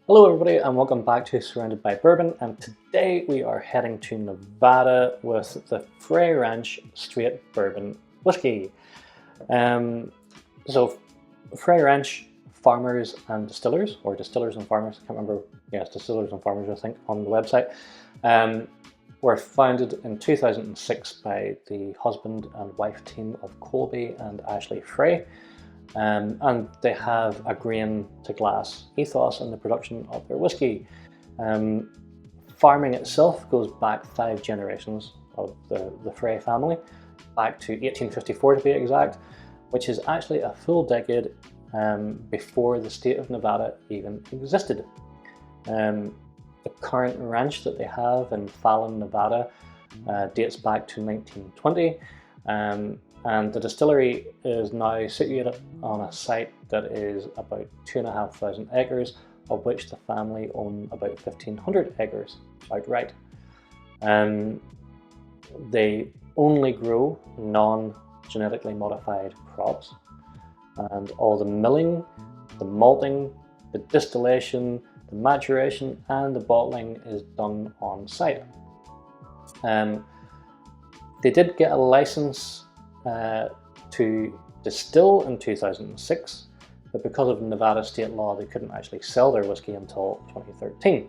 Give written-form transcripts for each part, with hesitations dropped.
Hello everybody and welcome back to Surrounded by Bourbon, and today we are heading to Nevada with the Frey Ranch Straight Bourbon Whiskey. So Frey Ranch Farmers and Distillers, or Distillers and Farmers, I can't remember, yes, Distillers and Farmers I think on the website, were founded in 2006 by the husband and wife team of Colby and Ashley Frey. And they have a grain to glass ethos in the production of their whiskey. Farming itself goes back 5 generations of the Frey family, back to 1854 to be exact, which is actually a full decade before the state of Nevada even existed. The current ranch that they have in Fallon, Nevada dates back to 1920. And the distillery is now situated on a site that is about 2,500 acres, of which the family own about 1,500 acres outright. They only grow non-genetically modified crops, and all the milling, the malting, the distillation, the maturation and the bottling is done on site. They did get a license to distill in 2006, but because of Nevada state law they couldn't actually sell their whiskey until 2013.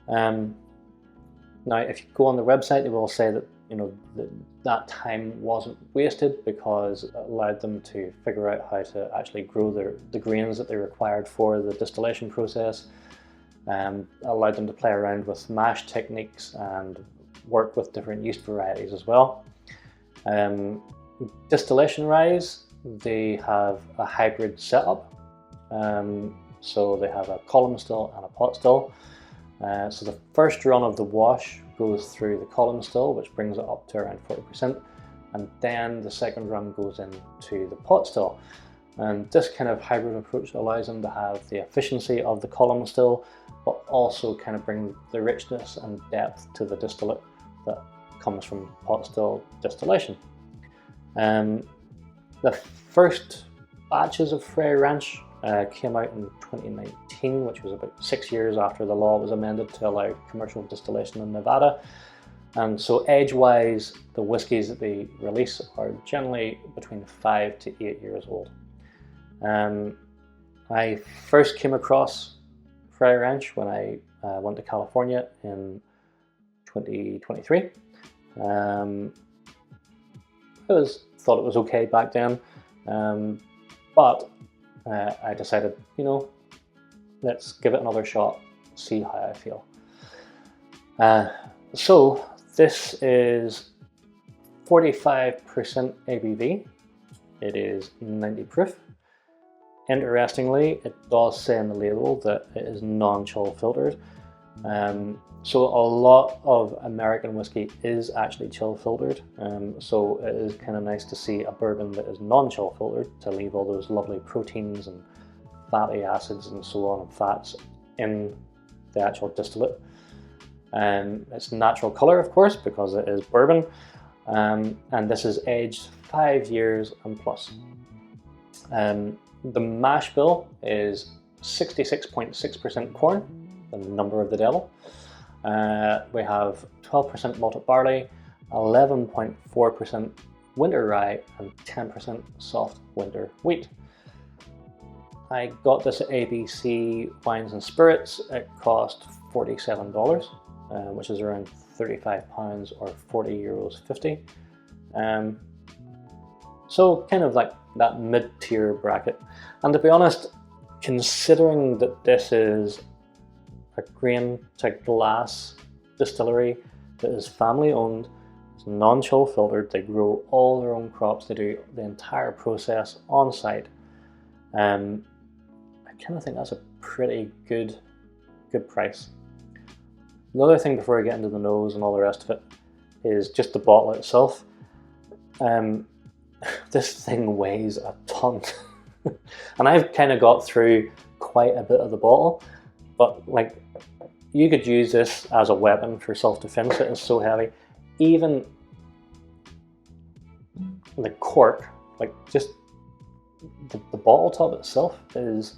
Now if you go on the website they will say that that time wasn't wasted because it allowed them to figure out how to actually grow the grains that they required for the distillation process, allowed them to play around with mash techniques and work with different yeast varieties as well. Distillation rise, they have a hybrid setup, so they have a column still and a pot still. So the first run of the wash goes through the column still, which brings it up to around 40%, and then the second run goes into the pot still. And this kind of hybrid approach allows them to have the efficiency of the column still, but also kind of bring the richness and depth to the distillate that comes from pot still distillation. The first batches of Frey Ranch came out in 2019, which was about 6 years after the law was amended to allow commercial distillation in Nevada. And so age-wise, the whiskies that they release are generally between 5 to 8 years old. I first came across Frey Ranch when I went to California in 2023. Thought it was okay back then, but I decided, let's give it another shot, see how I feel. So this is 45% ABV. It is 90 proof. Interestingly, it does say in the label that it is non-chill filtered. So a lot of American whiskey is actually chill filtered, so it is kind of nice to see a bourbon that is non-chill filtered to leave all those lovely proteins and fatty acids and so on and fats in the actual distillate. It's natural colour, of course, because it is bourbon, and this is aged 5 years and plus. The mash bill is 66.6% corn, the number of the devil. We have 12% malted barley, 11.4% winter rye, and 10% soft winter wheat. I got this at ABC Wines and Spirits. It cost $47, which is around £35 or €40.50. So kind of like that mid-tier bracket. And to be honest, considering that this is a grain to glass distillery that is family owned, it's non-chill filtered, they grow all their own crops, they do the entire process on site. I kind of think that's a pretty good price. The other thing before I get into the nose and all the rest of it is just the bottle itself. This thing weighs a ton. And I've kind of got through quite a bit of the bottle, but like, you could use this as a weapon for self-defense. It is so heavy. Even the cork, like just the bottle top itself is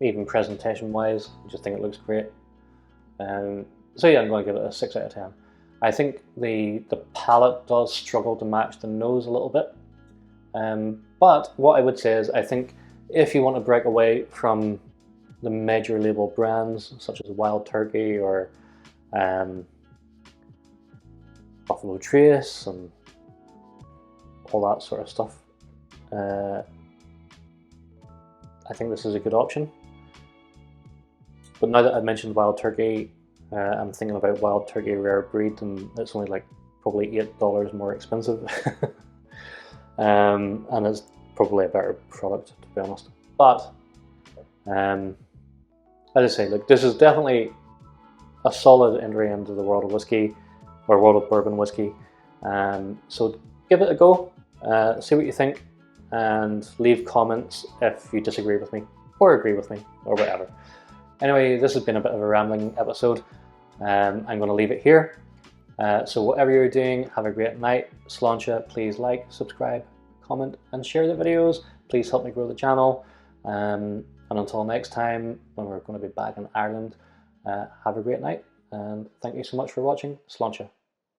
even presentation wise, I just think it looks great. So yeah, I'm going to give it a 6 out of 10. I think the palate does struggle to match the nose a little bit. But what I would say is, I think if you want to break away from the major label brands such as Wild Turkey or Buffalo Trace and all that sort of stuff, I think this is a good option. But now that I've mentioned Wild Turkey, I'm thinking about Wild Turkey Rare Breed, and it's only like probably $8 more expensive. And it's probably a better product, to be honest. But as I say, look, this is definitely a solid entry into the world of whiskey, or world of bourbon whiskey. So give it a go, see what you think, and leave comments if you disagree with me or agree with me or whatever. Anyway, this has been a bit of a rambling episode. I'm going to leave it here. So whatever you're doing, have a great night. Sláinte, please like, subscribe, comment, and share the videos. Please help me grow the channel. And until next time, when we're going to be back in Ireland, have a great night. And thank you so much for watching. Sláinte.